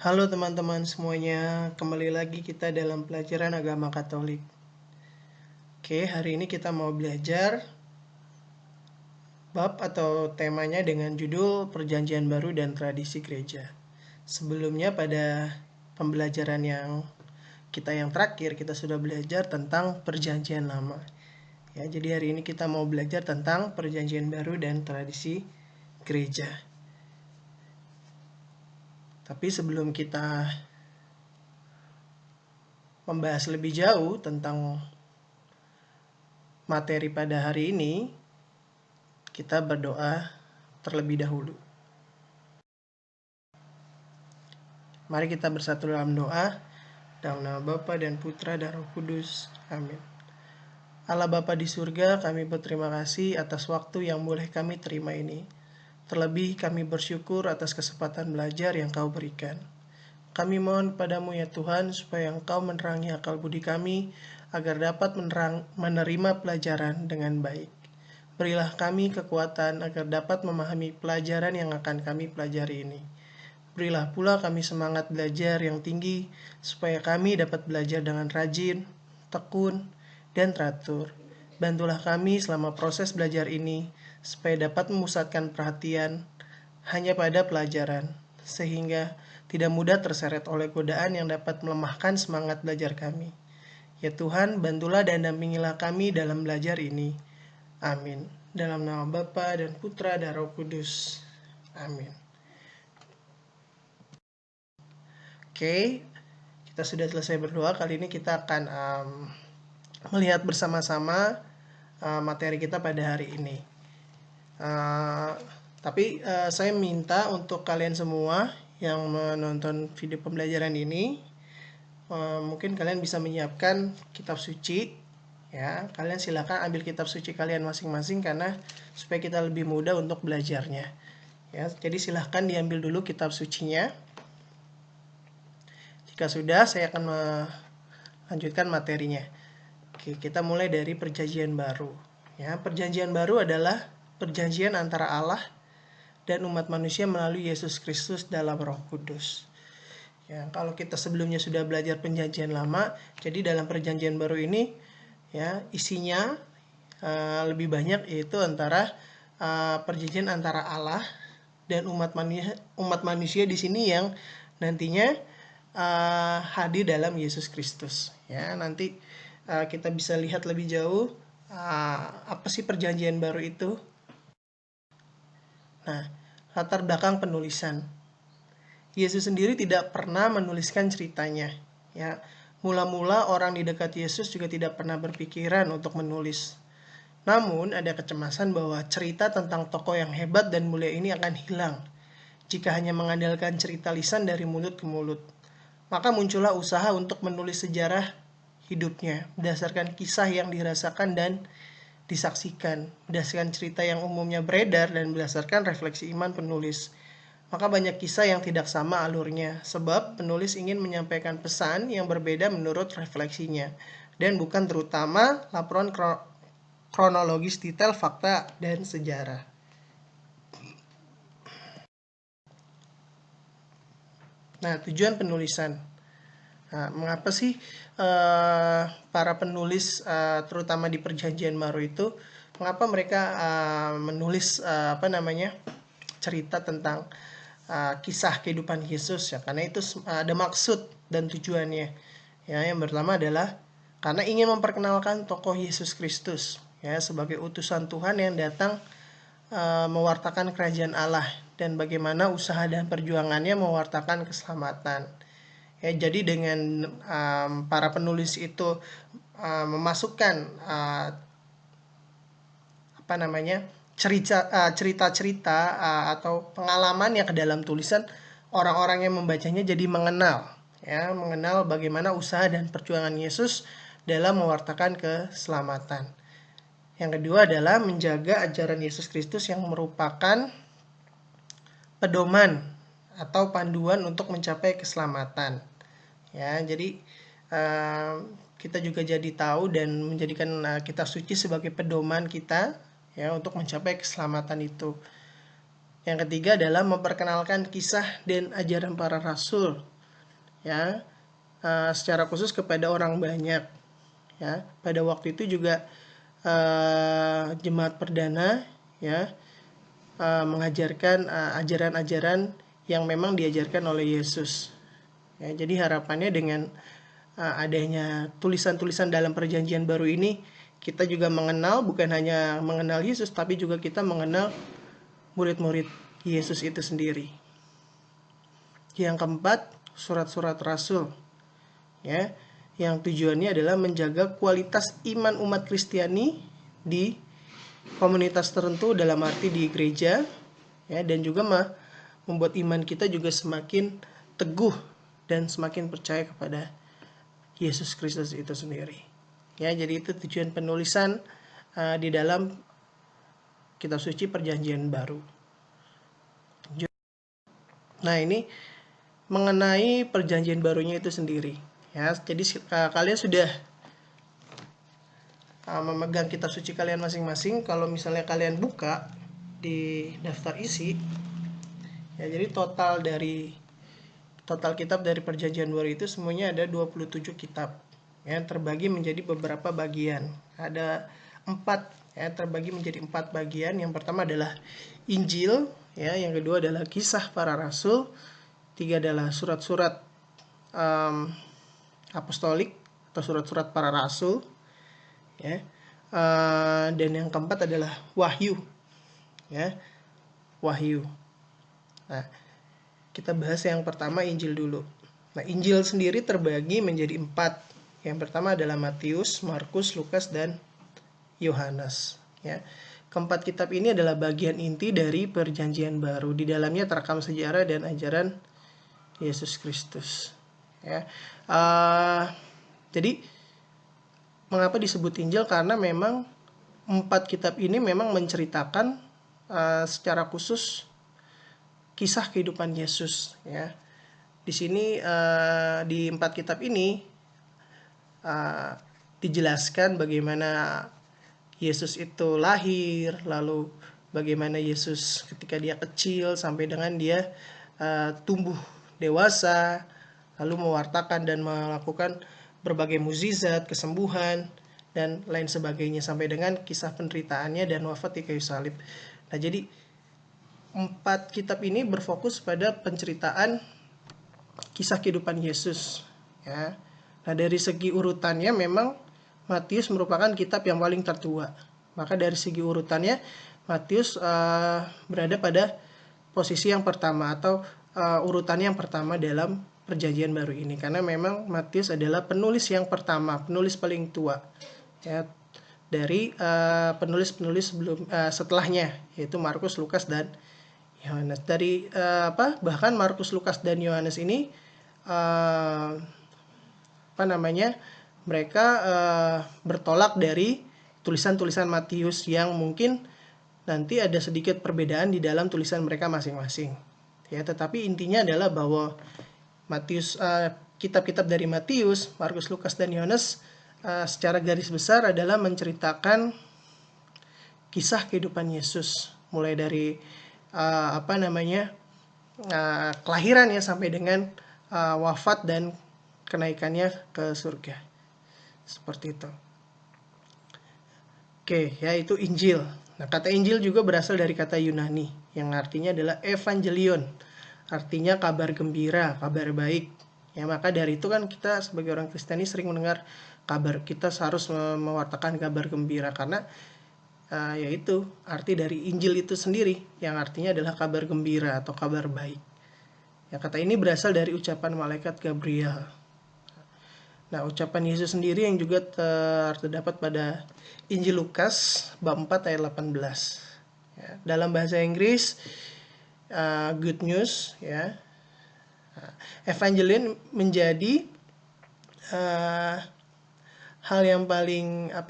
Halo teman-teman semuanya, kembali lagi kita dalam pelajaran agama Katolik. Oke, hari ini kita mau belajar bab atau temanya dengan judul Perjanjian Baru dan Tradisi Gereja. Sebelumnya pada pembelajaran yang terakhir kita sudah belajar tentang Perjanjian Lama. Ya, jadi hari ini kita mau belajar tentang Perjanjian Baru dan Tradisi Gereja. Tapi sebelum kita membahas lebih jauh tentang materi pada hari ini, kita berdoa terlebih dahulu. Mari kita bersatu dalam doa. Dalam nama Bapa dan Putra dan Roh Kudus. Amin. Allah Bapa di surga, kami berterima kasih atas waktu yang boleh kami terima ini. Terlebih kami bersyukur atas kesempatan belajar yang Kau berikan. Kami mohon padamu ya Tuhan, supaya Engkau menerangi akal budi kami, agar dapat menerima pelajaran dengan baik. Berilah kami kekuatan agar dapat memahami pelajaran yang akan kami pelajari ini. Berilah pula kami semangat belajar yang tinggi, supaya kami dapat belajar dengan rajin, tekun, dan teratur. Bantulah kami selama proses belajar ini, supaya dapat memusatkan perhatian hanya pada pelajaran, sehingga tidak mudah terseret oleh godaan yang dapat melemahkan semangat belajar kami. Ya Tuhan, bantulah dan dampingilah kami dalam belajar ini. Amin. Dalam nama Bapa dan Putra dan Roh Kudus. Amin. Oke, kita sudah selesai berdoa. Kali ini kita akan melihat bersama-sama materi kita pada hari ini. Tapi saya minta untuk kalian semua yang menonton video pembelajaran ini, mungkin kalian bisa menyiapkan kitab suci. Ya, kalian silakan ambil kitab suci kalian masing-masing karena supaya kita lebih mudah untuk belajarnya. Ya, jadi silahkan diambil dulu kitab sucinya. Jika sudah, saya akan melanjutkan materinya. Oke, kita mulai dari Perjanjian Baru. Ya, Perjanjian Baru adalah perjanjian antara Allah dan umat manusia melalui Yesus Kristus dalam Roh Kudus. Ya, kalau kita sebelumnya sudah belajar Perjanjian Lama, jadi dalam Perjanjian Baru ini, ya, isinya lebih banyak, yaitu antara perjanjian antara Allah dan umat manusia di sini yang nantinya hadir dalam Yesus Kristus. Ya, nanti kita bisa lihat lebih jauh apa sih perjanjian baru itu. Nah, latar belakang penulisan. Yesus sendiri tidak pernah menuliskan ceritanya. Ya, mula-mula orang di dekat Yesus juga tidak pernah berpikiran untuk menulis. Namun, ada kecemasan bahwa cerita tentang tokoh yang hebat dan mulia ini akan hilang jika hanya mengandalkan cerita lisan dari mulut ke mulut. Maka muncullah usaha untuk menulis sejarah hidupnya berdasarkan kisah yang dirasakan dan disaksikan, berdasarkan cerita yang umumnya beredar dan berdasarkan refleksi iman penulis. Maka banyak kisah yang tidak sama alurnya, sebab penulis ingin menyampaikan pesan yang berbeda menurut refleksinya, dan bukan terutama laporan kronologis detail fakta dan sejarah. Nah, tujuan penulisan. Nah, mengapa sih para penulis terutama di Perjanjian Baru itu, mengapa mereka menulis cerita tentang kisah kehidupan Yesus, ya? Karena itu ada maksud dan tujuannya. Ya, yang pertama adalah karena ingin memperkenalkan tokoh Yesus Kristus, ya, sebagai utusan Tuhan yang datang mewartakan kerajaan Allah dan bagaimana usaha dan perjuangannya mewartakan keselamatan. Ya, jadi dengan para penulis itu memasukkan cerita-cerita atau pengalaman yang ke dalam tulisan, orang-orang yang membacanya jadi mengenal bagaimana usaha dan perjuangan Yesus dalam mewartakan keselamatan. Yang kedua adalah menjaga ajaran Yesus Kristus yang merupakan pedoman atau panduan untuk mencapai keselamatan. Ya, jadi kita juga jadi tahu dan menjadikan kitab suci sebagai pedoman kita, ya, untuk mencapai keselamatan itu. Yang ketiga adalah memperkenalkan kisah dan ajaran para rasul ya, secara khusus kepada orang banyak, ya. Pada waktu itu juga jemaat perdana, ya, mengajarkan ajaran-ajaran yang memang diajarkan oleh Yesus. Ya, jadi harapannya dengan adanya tulisan-tulisan dalam perjanjian baru ini, kita juga mengenal, bukan hanya mengenal Yesus, tapi juga kita mengenal murid-murid Yesus itu sendiri. Yang keempat, surat-surat rasul, ya, yang tujuannya adalah menjaga kualitas iman umat Kristiani di komunitas tertentu, dalam arti di gereja, ya, dan juga membuat iman kita juga semakin teguh dan semakin percaya kepada Yesus Kristus itu sendiri. Ya, jadi itu tujuan penulisan di dalam kitab suci perjanjian baru. Nah, ini mengenai perjanjian barunya itu sendiri. Ya, jadi kalian sudah memegang kitab suci kalian masing-masing. Kalau misalnya kalian buka di daftar isi, ya, jadi total kitab dari perjanjian baru itu semuanya ada 27 kitab, ya, terbagi menjadi beberapa bagian. Ada 4, ya, terbagi menjadi 4 bagian. Yang pertama adalah Injil, ya, yang kedua adalah kisah para rasul, 3 adalah surat-surat apostolik atau surat-surat para rasul, ya, dan yang keempat adalah Wahyu, ya, Wahyu. Nah, kita bahas yang pertama, Injil dulu. Nah, Injil sendiri terbagi menjadi 4. Yang pertama adalah Matius, Markus, Lukas, dan Yohanes. Ya. Keempat kitab ini adalah bagian inti dari perjanjian baru. Di dalamnya terekam sejarah dan ajaran Yesus Kristus. Ya. Jadi, mengapa disebut Injil? Karena memang 4 kitab ini memang menceritakan secara khusus kisah kehidupan Yesus, ya. Di sini di 4 kitab ini dijelaskan bagaimana Yesus itu lahir, lalu bagaimana Yesus ketika dia kecil sampai dengan dia tumbuh dewasa, lalu mewartakan dan melakukan berbagai mukjizat, kesembuhan, dan lain sebagainya, sampai dengan kisah penderitaannya dan wafat di kayu salib. Nah, jadi 4 kitab ini berfokus pada penceritaan kisah kehidupan Yesus, ya. Nah, dari segi urutannya memang Matius merupakan kitab yang paling tertua. Maka dari segi urutannya Matius berada pada posisi yang pertama atau urutannya yang pertama dalam perjanjian baru ini, karena memang Matius adalah penulis yang pertama, penulis paling tua, ya, dari penulis-penulis sebelum setelahnya, yaitu Markus, Lukas, dan Yohanes. Dari bahkan Markus, Lukas, dan Yohanes ini mereka bertolak dari tulisan-tulisan Matius yang mungkin nanti ada sedikit perbedaan di dalam tulisan mereka masing-masing, ya. Tetapi intinya adalah bahwa Matius, kitab-kitab dari Matius, Markus, Lukas, dan Yohanes secara garis besar adalah menceritakan kisah kehidupan Yesus, mulai dari kelahiran, ya, sampai dengan wafat dan kenaikannya ke surga. Seperti itu. Oke, ya, itu Injil. Nah, kata Injil juga berasal dari kata Yunani yang artinya adalah evangelion. Artinya kabar gembira, kabar baik. Ya, maka dari itu kan kita sebagai orang Kristiani sering mendengar kabar, kita harus mewartakan kabar gembira, karena yaitu arti dari Injil itu sendiri yang artinya adalah kabar gembira atau kabar baik. Ya, kata ini berasal dari ucapan malaikat Gabriel. Nah, ucapan Yesus sendiri yang juga terdapat pada Injil Lukas bab 4 ayat 18. Ya, dalam bahasa Inggris good news, ya. Evangelion menjadi hal yang paling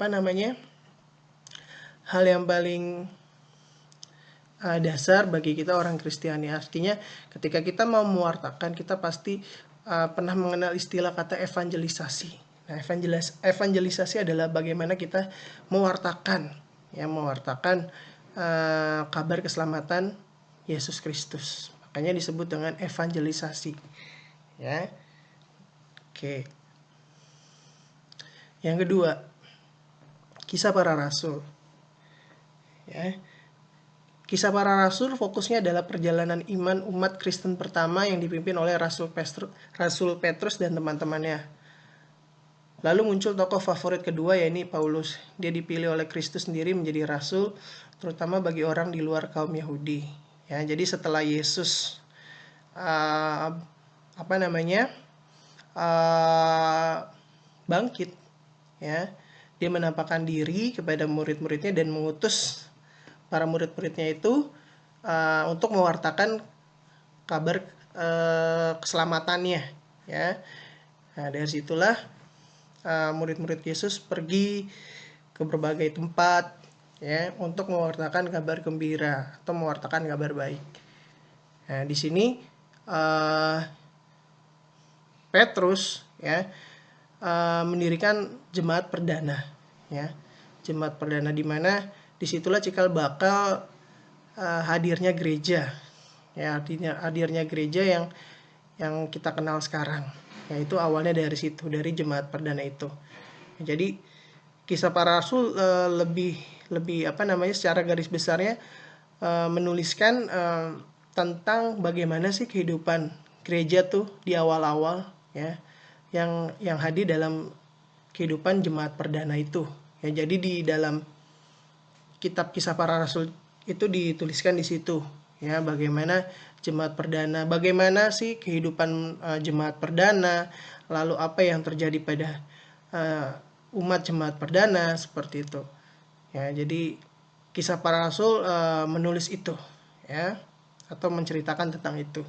dasar bagi kita orang Kristiani. Artinya ketika kita mau mewartakan, kita pasti pernah mengenal istilah kata evangelisasi. Nah, evangelisasi adalah bagaimana kita mewartakan kabar keselamatan Yesus Kristus. Makanya disebut dengan evangelisasi, ya. Oke. Yang kedua, Kisah Para Rasul. Ya. Kisah Para Rasul fokusnya adalah perjalanan iman umat Kristen pertama yang dipimpin oleh Rasul Petrus dan teman-temannya. Lalu muncul tokoh favorit kedua, yaitu Paulus. Dia dipilih oleh Kristus sendiri menjadi rasul, terutama bagi orang di luar kaum Yahudi. Ya, jadi setelah Yesus bangkit, ya, dia menampakkan diri kepada murid-muridnya dan mengutus para murid-muridnya itu untuk mewartakan kabar keselamatannya, ya. Nah, dari situlah murid-murid Yesus pergi ke berbagai tempat, ya, untuk mewartakan kabar gembira atau mewartakan kabar baik. Nah, di sini Petrus, ya, mendirikan jemaat perdana, ya, jemaat perdana, di mana disitulah cikal bakal hadirnya gereja, ya, artinya hadirnya gereja yang kita kenal sekarang, yaitu awalnya dari situ, dari jemaat perdana itu. Jadi Kisah Para Rasul lebih secara garis besarnya menuliskan tentang bagaimana sih kehidupan gereja tuh di awal-awal, ya, yang hadir dalam kehidupan jemaat perdana itu. Ya, jadi di dalam kitab Kisah Para Rasul itu dituliskan di situ, ya, bagaimana jemaat perdana, bagaimana sih kehidupan jemaat perdana, lalu apa yang terjadi pada umat jemaat perdana, seperti itu. Ya, jadi Kisah Para Rasul menulis itu, ya, atau menceritakan tentang itu.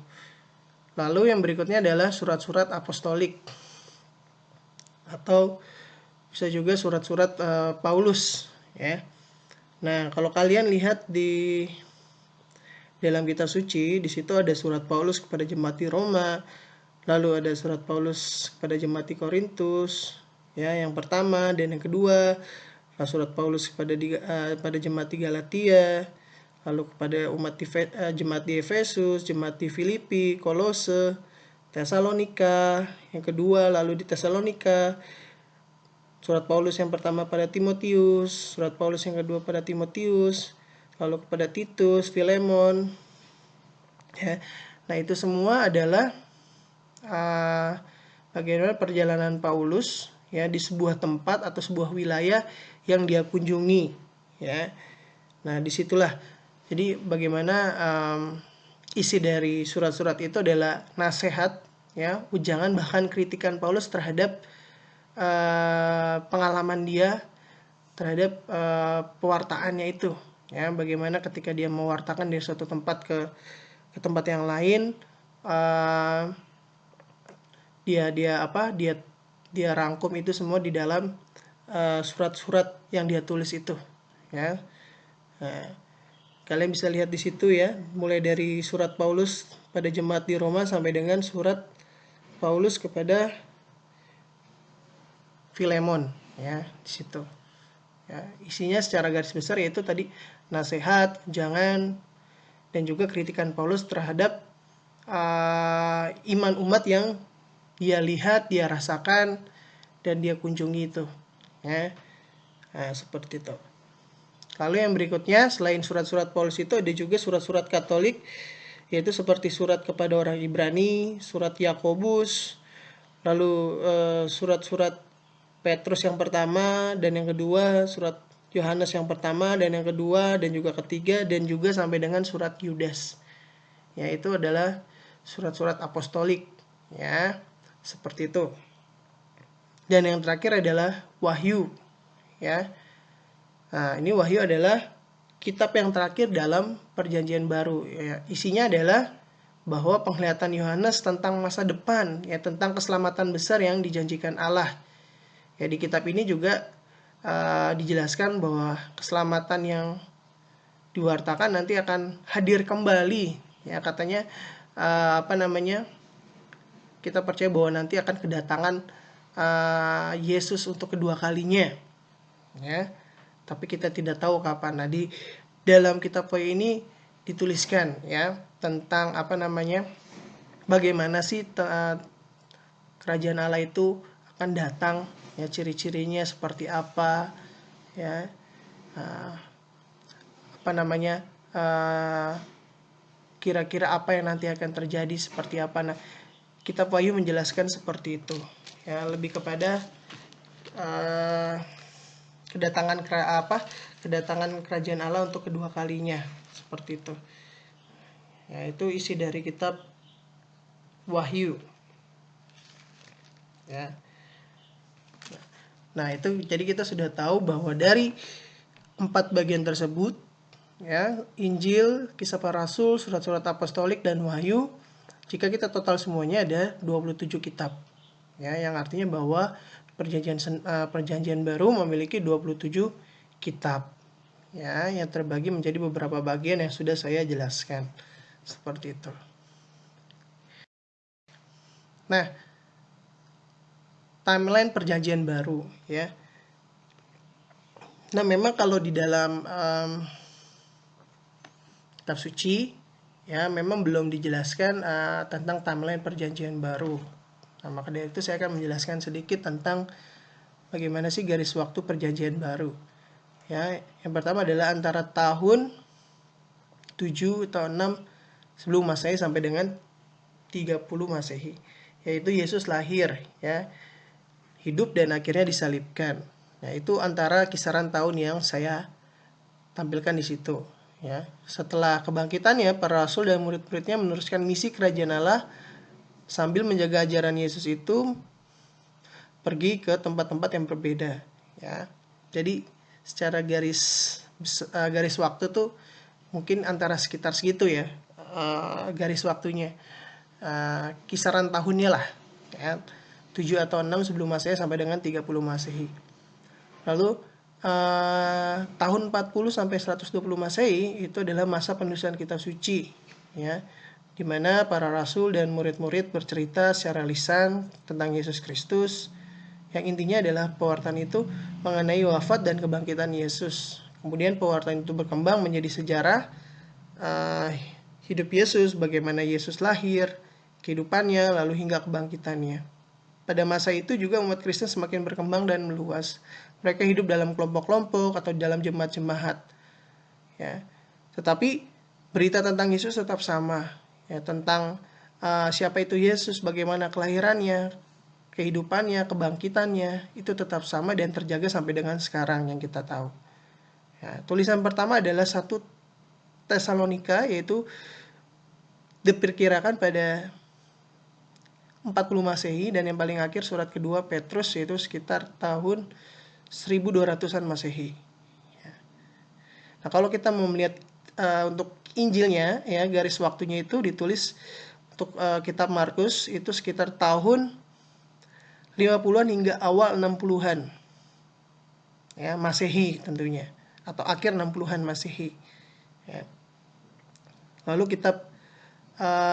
Lalu yang berikutnya adalah surat-surat apostolik, atau bisa juga surat-surat Paulus, ya. Nah, kalau kalian lihat di dalam kitab suci, di situ ada surat Paulus kepada jemaat di Roma, lalu ada surat Paulus kepada jemaat di Korintus, ya, yang pertama dan yang kedua, surat Paulus pada jemaat di Galatia, lalu kepada jemaat di Efesus, jemaat di Filipi, Kolose, Tesalonika yang kedua, lalu di Tesalonika, surat Paulus yang pertama pada Timotius, surat Paulus yang kedua pada Timotius, lalu kepada Titus, Filemon, ya. Nah, itu semua adalah bagaimana perjalanan Paulus, ya, di sebuah tempat atau sebuah wilayah yang dia kunjungi, ya. Nah, disitulah jadi bagaimana isi dari surat-surat itu adalah nasihat, ya, ujangan bahkan kritikan Paulus terhadap pengalaman dia terhadap pewartaannya itu, ya, bagaimana ketika dia mewartakan dari suatu tempat ke tempat yang lain, dia rangkum itu semua di dalam surat-surat yang dia tulis itu, ya. Nah, kalian bisa lihat di situ, ya, mulai dari surat Paulus pada jemaat di Roma sampai dengan surat Paulus kepada Filemon, ya, di situ. Ya, isinya secara garis besar yaitu tadi nasihat, ujangan, dan juga kritikan Paulus terhadap iman umat yang dia lihat, dia rasakan, dan dia kunjungi itu, ya. Nah, seperti itu. Lalu yang berikutnya, selain surat-surat Paulus itu ada juga surat-surat Katolik, yaitu seperti surat kepada orang Ibrani, surat Yakobus, lalu surat-surat Petrus yang pertama dan yang kedua, surat Yohanes yang pertama dan yang kedua dan juga ketiga, dan juga sampai dengan surat Yudas. Ya, itu adalah surat-surat apostolik, ya, seperti itu. Dan yang terakhir adalah Wahyu, ya. Nah, ini Wahyu adalah kitab yang terakhir dalam Perjanjian Baru, ya. Isinya adalah bahwa penglihatan Yohanes tentang masa depan, ya, tentang keselamatan besar yang dijanjikan Allah. Ya, di kitab ini juga dijelaskan bahwa keselamatan yang diwartakan nanti akan hadir kembali, ya, katanya kita percaya bahwa nanti akan kedatangan Yesus untuk kedua kalinya, ya, tapi kita tidak tahu kapan. Nah, di dalam kitab Wahyu ini dituliskan, ya, tentang bagaimana sih kerajaan Allah itu akan datang, ya ciri-cirinya seperti apa, ya apa namanya, kira-kira apa yang nanti akan terjadi seperti apa. Nah, kitab Wahyu menjelaskan seperti itu, ya lebih kepada kedatangan kerajaan Allah untuk kedua kalinya, seperti itu. Ya, itu isi dari kitab Wahyu. Ya. Nah, itu jadi kita sudah tahu bahwa dari 4 bagian tersebut, ya, Injil, Kisah Para Rasul, surat-surat apostolik dan Wahyu, jika kita total semuanya ada 27 kitab. Ya, yang artinya bahwa perjanjian baru memiliki 27 kitab. Ya, yang terbagi menjadi beberapa bagian yang sudah saya jelaskan. Seperti itu. Nah, timeline perjanjian baru, ya. Nah, memang kalau di dalam kitab suci, ya memang belum dijelaskan tentang timeline perjanjian baru. Nah, maka dari itu saya akan menjelaskan sedikit tentang bagaimana sih garis waktu perjanjian baru. Ya, yang pertama adalah antara tahun 7 atau 6 sebelum Masehi sampai dengan 30 Masehi, yaitu Yesus lahir, ya, hidup dan akhirnya disalibkan. Nah, itu antara kisaran tahun yang saya tampilkan di situ, ya. Setelah kebangkitannya, para rasul dan murid-muridnya meneruskan misi kerajaan Allah sambil menjaga ajaran Yesus itu pergi ke tempat-tempat yang berbeda, ya. Jadi secara garis waktu tuh mungkin antara sekitar segitu, ya, garis waktunya, kisaran tahunnya lah, ya, 7 atau 6 sebelum Masehi sampai dengan 30 Masehi. Lalu tahun 40 sampai 120 Masehi itu adalah masa penulisan kitab suci, ya, di mana para rasul dan murid-murid bercerita secara lisan tentang Yesus Kristus, yang intinya adalah pewartaan itu mengenai wafat dan kebangkitan Yesus. Kemudian pewartaan itu berkembang menjadi sejarah hidup Yesus, bagaimana Yesus lahir, kehidupannya, lalu hingga kebangkitannya. Pada masa itu juga umat Kristen semakin berkembang dan meluas. Mereka hidup dalam kelompok-kelompok atau dalam jemaat-jemaat, ya. Tetapi berita tentang Yesus tetap sama, ya, tentang siapa itu Yesus, bagaimana kelahirannya, kehidupannya, kebangkitannya, itu tetap sama dan terjaga sampai dengan sekarang yang kita tahu. Ya, tulisan pertama adalah 1 Tesalonika, yaitu diperkirakan pada 40 Masehi, dan yang paling akhir surat kedua Petrus, yaitu sekitar tahun 1200-an Masehi. Ya. Nah, kalau kita mau melihat untuk Injilnya, ya, garis waktunya itu ditulis untuk kitab Markus itu sekitar tahun 50-an hingga awal 60-an, ya, Masehi tentunya, atau akhir 60-an Masehi, ya. Lalu kitab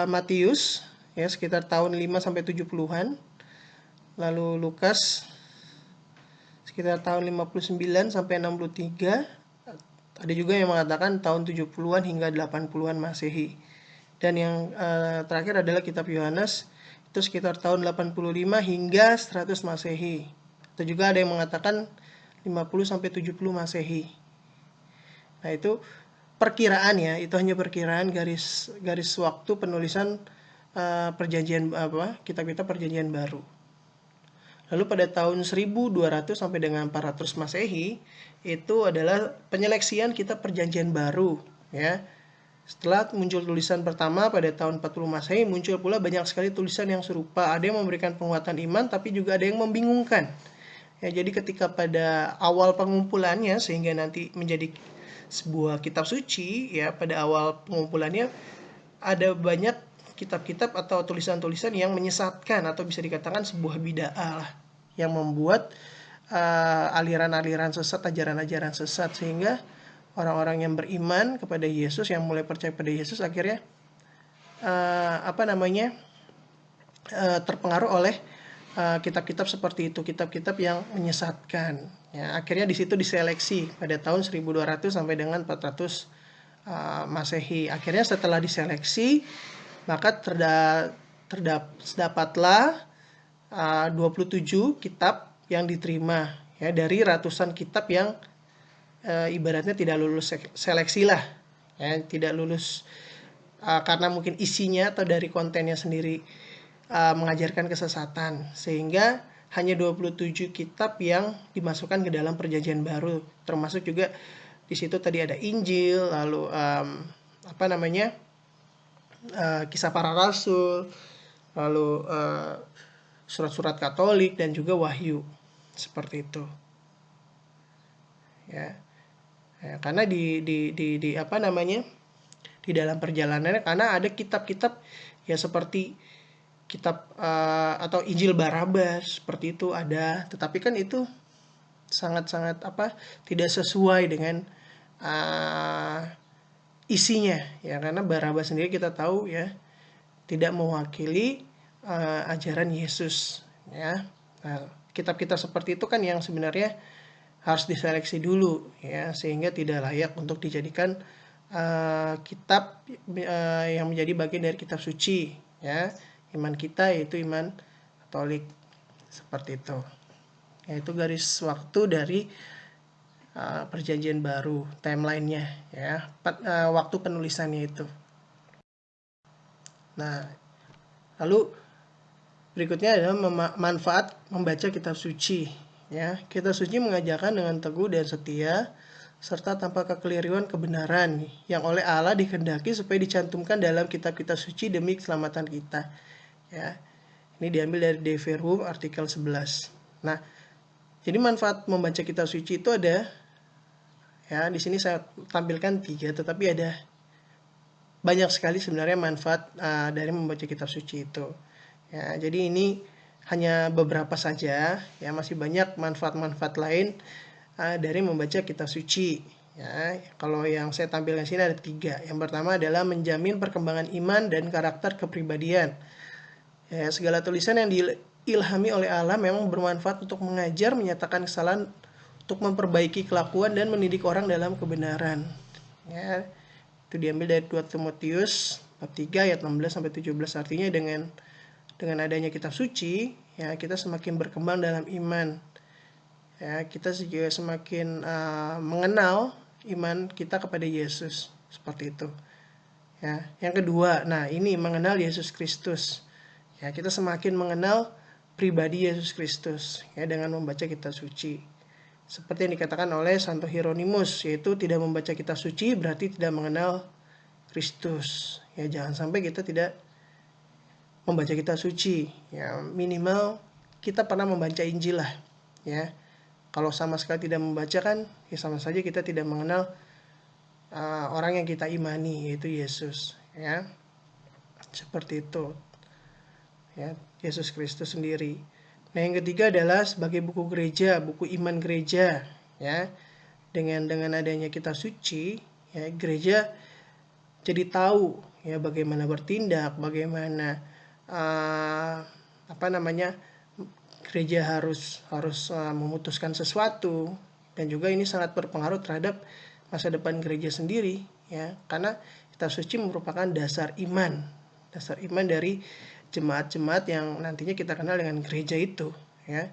Matius, ya, sekitar tahun 5 sampai 70-an. Lalu Lukas sekitar tahun 59 sampai 63. Ada juga yang mengatakan tahun 70-an hingga 80-an Masehi. Dan yang terakhir adalah kitab Yohanes, itu sekitar tahun 85 hingga 100 Masehi. Atau juga ada yang mengatakan 50 sampai 70 Masehi. Nah, itu perkiraan, ya, itu hanya perkiraan garis waktu penulisan kitab-kitab perjanjian baru. Lalu pada tahun 1200 sampai dengan 400 Masehi itu adalah penyeleksian kitab perjanjian baru, ya. Setelah muncul tulisan pertama pada tahun 40 Masehi, muncul pula banyak sekali tulisan yang serupa. Ada yang memberikan penguatan iman, tapi juga ada yang membingungkan. Ya, jadi ketika pada awal pengumpulannya sehingga nanti menjadi sebuah kitab suci, ya, pada awal pengumpulannya ada banyak kitab-kitab atau tulisan-tulisan yang menyesatkan atau bisa dikatakan sebuah bid'ah lah, yang membuat aliran-aliran sesat, ajaran-ajaran sesat, sehingga orang-orang yang beriman kepada Yesus, yang mulai percaya pada Yesus, akhirnya terpengaruh oleh kitab-kitab seperti itu, kitab-kitab yang menyesatkan. Ya, akhirnya di situ diseleksi pada tahun 1200 sampai dengan 400 Masehi. Akhirnya setelah diseleksi, maka terdapatlah 27 kitab yang diterima ya dari ratusan kitab yang ibaratnya tidak lulus seleksi lah ya, tidak lulus karena mungkin isinya atau dari kontennya sendiri mengajarkan kesesatan, sehingga hanya 27 kitab yang dimasukkan ke dalam perjanjian baru, termasuk juga di situ tadi ada Injil, lalu kisah para rasul, lalu surat-surat Katolik dan juga Wahyu, seperti itu ya. Ya, karena di di dalam perjalanannya, karena ada kitab-kitab ya seperti kitab atau Injil Barabas seperti itu ada, tetapi kan itu sangat-sangat tidak sesuai dengan isinya ya, karena Barabas sendiri kita tahu ya tidak mewakili ajaran Yesus ya. Nah, kitab-kitab seperti itu kan yang sebenarnya harus diseleksi dulu ya, sehingga tidak layak untuk dijadikan kitab yang menjadi bagian dari kitab suci ya iman kita, yaitu iman Katolik, seperti itu. Yaitu garis waktu dari perjanjian baru, timelinenya ya, waktu penulisannya itu. Nah, lalu berikutnya adalah manfaat membaca kitab suci ya. Kitab suci mengajarkan dengan teguh dan setia serta tanpa kekeliruan kebenaran yang oleh Allah dikehendaki supaya dicantumkan dalam kitab-kitab suci demi keselamatan kita ya. Ini diambil dari De Verbum artikel 11. Nah, jadi manfaat membaca kitab suci itu ada ya, di sini saya tampilkan 3, tetapi ada banyak sekali sebenarnya manfaat dari membaca kitab suci itu. Ya, jadi ini hanya beberapa saja ya, masih banyak manfaat-manfaat lain dari membaca kitab suci ya. Kalau yang saya tampilkan sini ada 3. Yang pertama adalah menjamin perkembangan iman dan karakter kepribadian ya. Segala tulisan yang diilhami oleh Allah memang bermanfaat untuk mengajar, menyatakan kesalahan, untuk memperbaiki kelakuan dan mendidik orang dalam kebenaran ya. Itu diambil dari 2 Timotius bab 3 ayat 16 sampai 17. Artinya dengan adanya kitab suci ya, kita semakin berkembang dalam iman ya, kita juga semakin mengenal iman kita kepada Yesus, seperti itu ya. Yang kedua, nah ini mengenal Yesus Kristus ya, kita semakin mengenal pribadi Yesus Kristus ya dengan membaca kitab suci. Seperti yang dikatakan oleh Santo Hieronymus, yaitu tidak membaca kitab suci berarti tidak mengenal Kristus ya. Jangan sampai kita tidak membaca kitab suci ya, minimal kita pernah membaca Injil lah ya. Kalau sama sekali tidak membaca kan ya sama saja kita tidak mengenal orang yang kita imani, yaitu Yesus ya. Seperti itu ya, Yesus Kristus sendiri. Nah, yang ketiga adalah sebagai buku gereja, buku iman gereja ya. Dengan adanya kitab suci ya, gereja jadi tahu ya bagaimana bertindak, bagaimana gereja harus memutuskan sesuatu, dan juga ini sangat berpengaruh terhadap masa depan gereja sendiri ya, karena kitab suci merupakan dasar iman dari jemaat-jemaat yang nantinya kita kenal dengan gereja itu ya.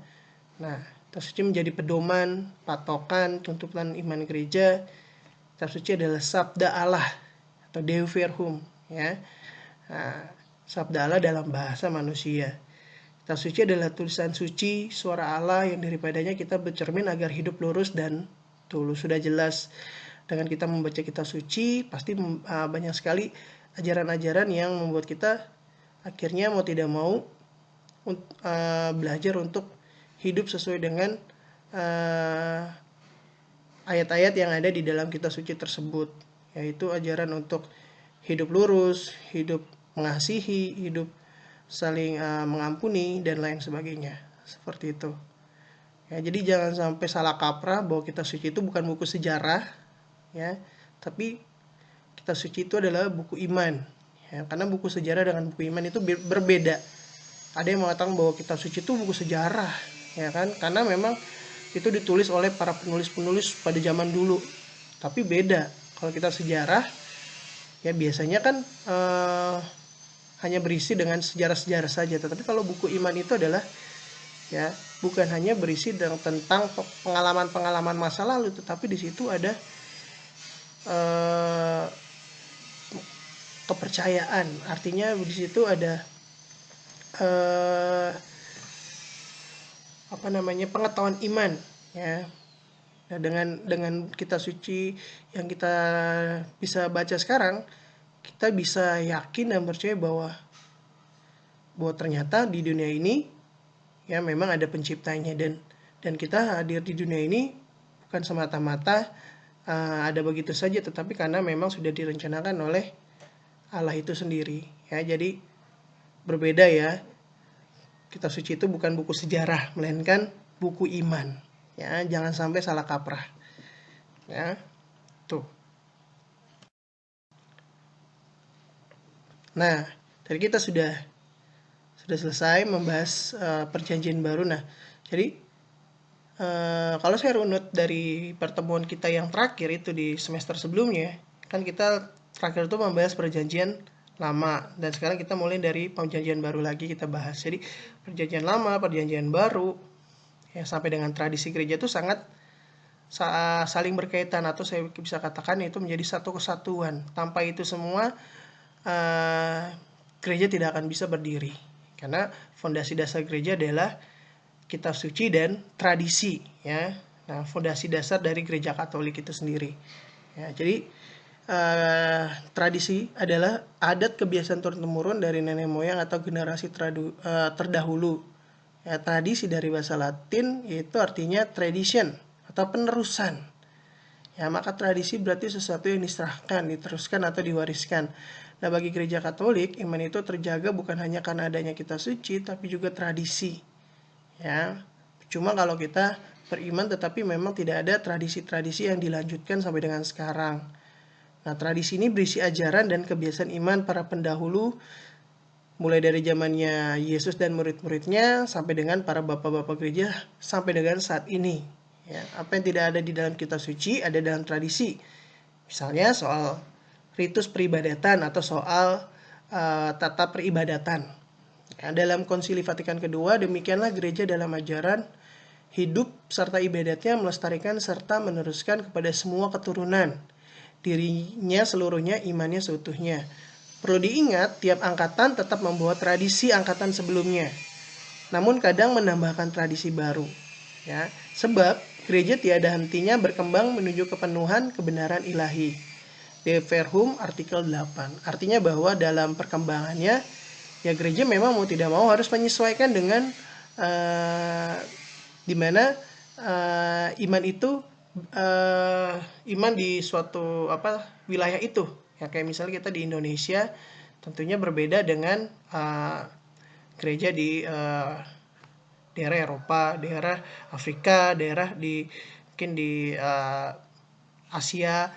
Nah, kitab suci menjadi pedoman, patokan, tuntutan iman gereja. Kitab suci adalah sabda Allah atau Deo Verbum ya. Nah, sabda Allah dalam bahasa manusia. Kitab suci adalah tulisan suci, suara Allah yang daripadanya kita bercermin agar hidup lurus dan tulus. Sudah jelas dengan kita membaca kitab suci, pasti banyak sekali ajaran-ajaran yang membuat kita akhirnya mau tidak mau belajar untuk hidup sesuai dengan ayat-ayat yang ada di dalam kitab suci tersebut, yaitu ajaran untuk hidup lurus, hidup mengasihi, hidup saling mengampuni, dan lain sebagainya, seperti itu ya. Jadi jangan sampai salah kaprah bahwa kitab suci itu bukan buku sejarah ya, tapi kitab suci itu adalah buku iman ya, karena buku sejarah dengan buku iman itu berbeda. Ada yang mengatakan bahwa kitab suci itu buku sejarah ya kan, karena memang itu ditulis oleh para penulis-penulis pada zaman dulu, tapi beda kalau kitab sejarah ya. Biasanya kan hanya berisi dengan sejarah-sejarah saja. Tetapi kalau buku iman itu adalah ya bukan hanya berisi tentang pengalaman-pengalaman masa lalu, tetapi di situ ada eh, kepercayaan. Artinya di situ ada eh, pengetahuan iman, ya. Nah, dengan kitab suci yang kita bisa baca sekarang, kita bisa yakin dan percaya bahwa ternyata di dunia ini ya memang ada penciptanya, dan kita hadir di dunia ini bukan semata-mata ada begitu saja, tetapi karena memang sudah direncanakan oleh Allah itu sendiri, ya. Jadi berbeda, ya. Kitab suci itu bukan buku sejarah, melainkan buku iman, ya. Jangan sampai salah kaprah, ya. Tuh. Nah, tadi kita sudah selesai membahas perjanjian baru. Nah, jadi kalau saya runut dari pertemuan kita yang terakhir itu di semester sebelumnya, kan kita terakhir itu membahas perjanjian lama, dan sekarang kita mulai dari perjanjian baru lagi kita bahas. Jadi perjanjian lama, perjanjian baru, ya, sampai dengan tradisi gereja itu sangat saling berkaitan, atau saya bisa katakan itu menjadi satu kesatuan. Tanpa itu semua gereja tidak akan bisa berdiri, karena fondasi dasar gereja adalah kitab suci dan tradisi, ya. Nah, fondasi dasar dari gereja Katolik itu sendiri, ya. Jadi tradisi adalah adat kebiasaan turun-temurun dari nenek moyang atau generasi terdahulu. Ya, tradisi dari bahasa Latin yaitu artinya tradition atau penerusan. Ya, maka tradisi berarti sesuatu yang diserahkan, diteruskan atau diwariskan. Nah, bagi gereja Katolik, iman itu terjaga bukan hanya karena adanya kitab suci, tapi juga tradisi. Ya, cuma kalau kita beriman tetapi memang tidak ada tradisi-tradisi yang dilanjutkan sampai dengan sekarang. Nah, tradisi ini berisi ajaran dan kebiasaan iman para pendahulu, mulai dari zamannya Yesus dan murid-muridnya sampai dengan para bapak-bapak gereja sampai dengan saat ini. Ya, apa yang tidak ada di dalam kitab suci ada dalam tradisi. Misalnya soal ritus peribadatan atau soal tata peribadatan. Ya, dalam Konsili Vatikan kedua, demikianlah gereja dalam ajaran hidup serta ibadatnya melestarikan serta meneruskan kepada semua keturunan dirinya seluruhnya, imannya seutuhnya. Perlu diingat, tiap angkatan tetap membawa tradisi angkatan sebelumnya, namun kadang menambahkan tradisi baru, ya. Sebab gereja tiada hentinya berkembang menuju kepenuhan kebenaran ilahi. De Verhum artikel 8. Artinya bahwa dalam perkembangannya, ya, gereja memang mau tidak mau harus menyesuaikan dengan di mana iman itu iman di suatu wilayah itu, ya. Kayak misalnya kita di Indonesia tentunya berbeda dengan gereja di daerah Eropa, daerah Afrika, daerah mungkin di Asia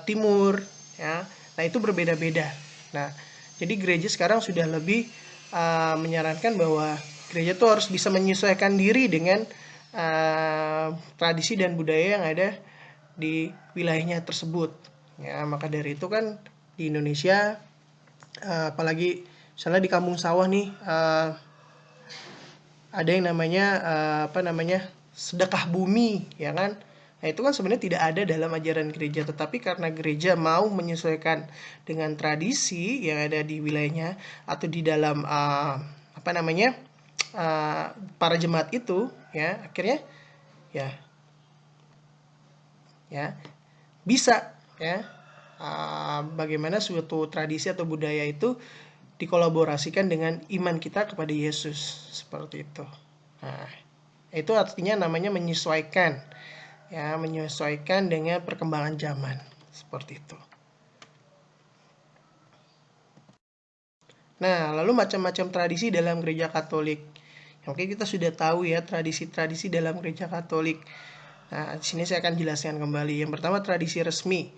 Timur, ya. Nah, itu berbeda-beda. Nah, jadi gereja sekarang sudah lebih menyarankan bahwa gereja itu harus bisa menyesuaikan diri dengan tradisi dan budaya yang ada di wilayahnya tersebut, ya. Maka dari itu kan di Indonesia apalagi misalnya di kampung sawah nih, ada yang namanya sedekah bumi, ya kan. Nah, itu kan sebenarnya tidak ada dalam ajaran gereja, tetapi karena gereja mau menyesuaikan dengan tradisi yang ada di wilayahnya atau di dalam para jemaat itu, ya, akhirnya ya bisa, ya, bagaimana suatu tradisi atau budaya itu dikolaborasikan dengan iman kita kepada Yesus, seperti itu. Nah, itu artinya namanya menyesuaikan, ya, menyesuaikan dengan perkembangan zaman, seperti itu. Nah, lalu macam-macam tradisi dalam gereja Katolik. Oke, kita sudah tahu, ya, tradisi-tradisi dalam gereja Katolik. Nah, di sini saya akan jelaskan kembali. Yang pertama, tradisi resmi.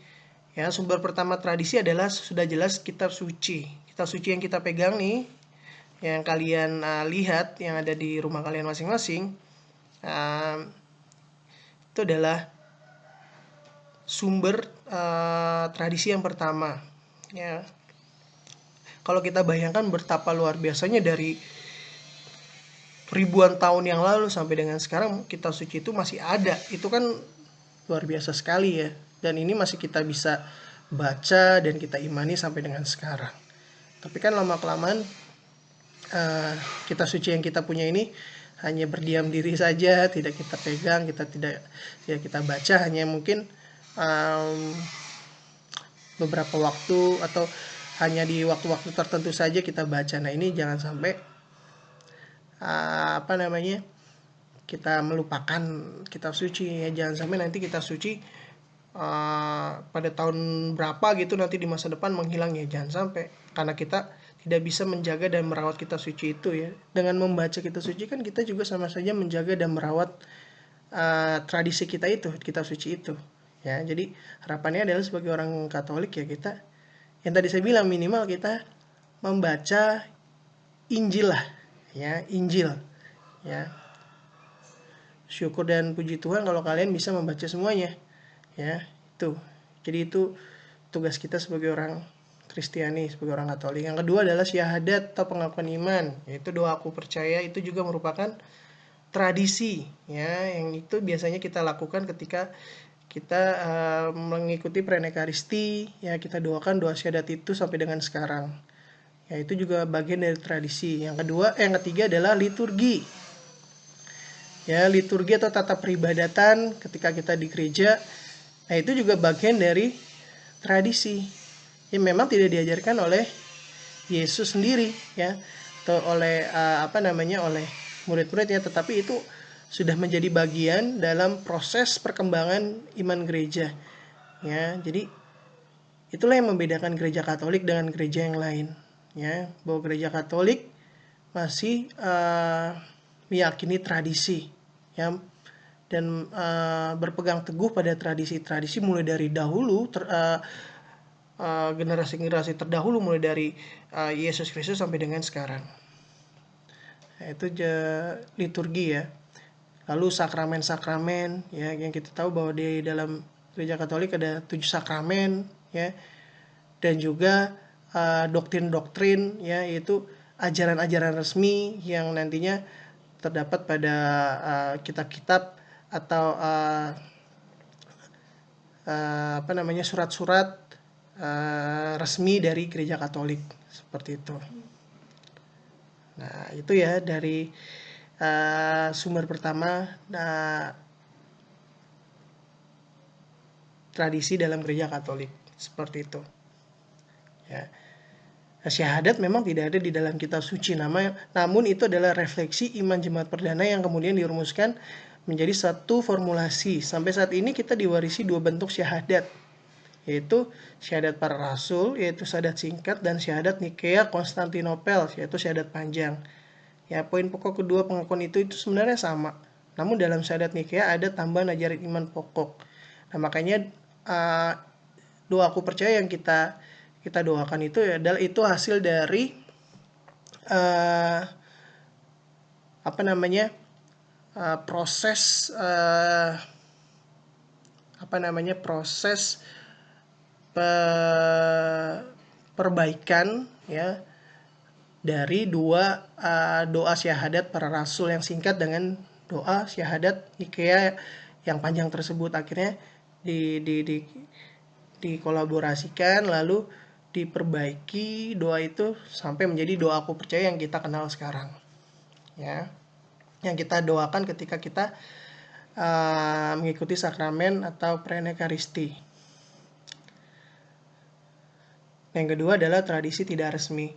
Ya, sumber pertama tradisi adalah sudah jelas kitab suci. Kitab suci yang kita pegang nih, yang kalian lihat yang ada di rumah kalian masing-masing, itu adalah sumber tradisi yang pertama, ya. Kalau kita bayangkan betapa luar biasanya dari ribuan tahun yang lalu sampai dengan sekarang kitab suci itu masih ada. Itu kan luar biasa sekali ya. Dan ini masih kita bisa baca dan kita imani sampai dengan sekarang. Tapi kan lama-kelamaan kitab suci yang kita punya ini hanya berdiam diri saja, tidak kita pegang, kita baca, hanya mungkin beberapa waktu atau hanya di waktu-waktu tertentu saja kita baca. Nah, ini jangan sampai kita melupakan kitab suci ya. Jangan sampai nanti kitab suci pada tahun berapa gitu nanti di masa depan menghilang ya. Jangan sampai, karena kita tidak bisa menjaga dan merawat kitab suci itu ya. Dengan membaca kitab suci kan kita juga sama saja menjaga dan merawat tradisi kita itu, kitab suci itu ya. Jadi harapannya adalah sebagai orang Katolik ya, kita yang tadi saya bilang minimal kita membaca Injil lah ya, Injil ya. Syukur dan puji Tuhan kalau kalian bisa membaca semuanya ya. Jadi itu tugas kita sebagai orang Kristiani, sebagai orang Katolik. Yang kedua adalah syahadat atau pengakuan iman, yaitu doa aku percaya. Itu juga merupakan tradisi ya, yang itu biasanya kita lakukan ketika kita mengikuti perayaan Ekaristi ya. Kita doakan doa syahadat itu sampai dengan sekarang ya. Itu juga bagian dari tradisi. Yang ketiga adalah liturgi ya. Liturgi atau tata peribadatan ketika kita di gereja, nah itu juga bagian dari tradisi yang memang tidak diajarkan oleh Yesus sendiri ya, atau oleh oleh murid-muridnya, tetapi itu sudah menjadi bagian dalam proses perkembangan iman gereja ya. Jadi itulah yang membedakan gereja Katolik dengan gereja yang lain ya, bahwa gereja Katolik masih meyakini tradisi ya, dan berpegang teguh pada tradisi-tradisi mulai dari dahulu, generasi-generasi terdahulu, mulai dari Yesus Kristus sampai dengan sekarang. Nah, itu liturgi ya. Lalu sakramen-sakramen ya, yang kita tahu bahwa di dalam gereja Katolik ada 7 sakramen ya, dan juga doktrin-doktrin ya, yaitu ajaran-ajaran resmi yang nantinya terdapat pada kitab-kitab atau surat-surat resmi dari gereja Katolik, seperti itu. Nah, itu ya dari sumber pertama, tradisi dalam gereja Katolik, seperti itu ya. Syahadat memang tidak ada di dalam kitab suci, namun itu adalah refleksi iman jemaat perdana yang kemudian dirumuskan menjadi satu formulasi. Sampai saat ini kita diwarisi 2 bentuk syahadat, yaitu syahadat para rasul, yaitu syahadat singkat, dan syahadat Nikea Konstantinopel, yaitu syahadat panjang ya. Poin pokok kedua pengakuan itu sebenarnya sama, namun dalam syahadat Nikea ada tambahan ajaran iman pokok. Nah, makanya doa aku percaya yang kita doakan itu adalah itu hasil dari proses proses perbaikan ya, dari doa syahadat para rasul yang singkat dengan doa syahadat Nikea yang panjang tersebut. Akhirnya dikolaborasikan, lalu diperbaiki doa itu sampai menjadi doa aku percaya yang kita kenal sekarang ya, yang kita doakan ketika kita mengikuti sakramen atau perayaan Ekaristi. Yang kedua adalah tradisi tidak resmi.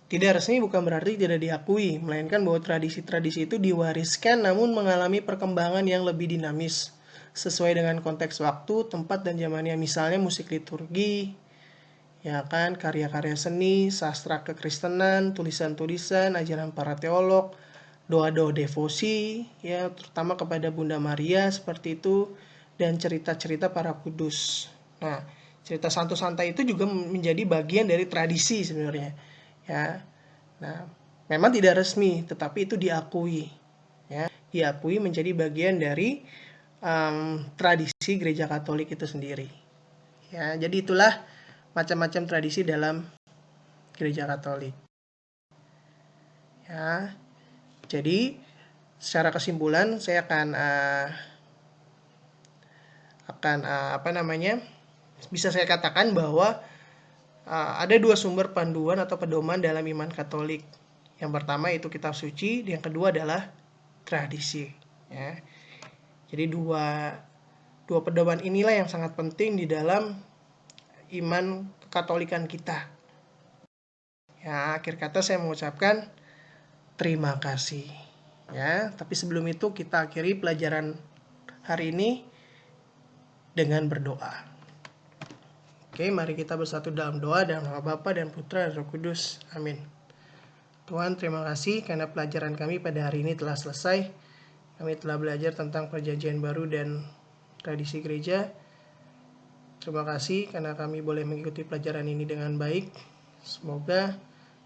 Tidak resmi bukan berarti tidak diakui, melainkan bahwa tradisi-tradisi itu diwariskan namun mengalami perkembangan yang lebih dinamis sesuai dengan konteks waktu, tempat, dan zamannya. Misalnya musik liturgi ya kan, karya-karya seni, sastra kekristenan, tulisan-tulisan, ajaran para teolog, doa-doa devosi ya, terutama kepada Bunda Maria seperti itu, dan cerita-cerita para kudus. Nah, cerita santo-santai itu juga menjadi bagian dari tradisi sebenarnya ya. Nah, memang tidak resmi, tetapi itu diakui ya, diakui menjadi bagian dari tradisi gereja Katolik itu sendiri ya. Jadi itulah macam-macam tradisi dalam Gereja Katolik. Ya, jadi secara kesimpulan saya akan bisa saya katakan bahwa ada dua sumber panduan atau pedoman dalam iman Katolik. Yang pertama itu kitab suci, yang kedua adalah tradisi. Ya. Jadi dua pedoman inilah yang sangat penting di dalam iman kekatolikan kita. Ya, akhir kata saya mengucapkan terima kasih. Ya, tapi sebelum itu kita akhiri pelajaran hari ini dengan berdoa. Oke, mari kita bersatu dalam doa dalam nama Bapa dan Putra dan Roh Kudus. Amin. Tuhan, terima kasih karena pelajaran kami pada hari ini telah selesai. Kami telah belajar tentang perjanjian baru dan tradisi gereja. Terima kasih karena kami boleh mengikuti pelajaran ini dengan baik. Semoga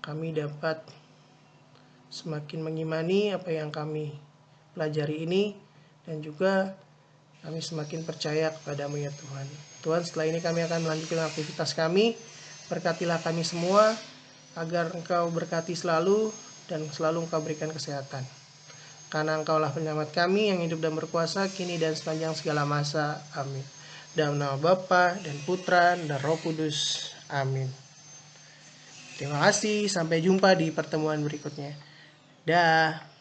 kami dapat semakin mengimani apa yang kami pelajari ini, dan juga kami semakin percaya kepadamu ya Tuhan. Tuhan, setelah ini kami akan melanjutkan aktivitas kami. Berkatilah kami semua, agar Engkau berkati selalu dan selalu Engkau berikan kesehatan. Karena Engkaulah penyelamat kami yang hidup dan berkuasa kini dan sepanjang segala masa. Amin. Dalam nama Bapa dan Putra dan Roh Kudus. Amin. Terima kasih. Sampai jumpa di pertemuan berikutnya. Dah.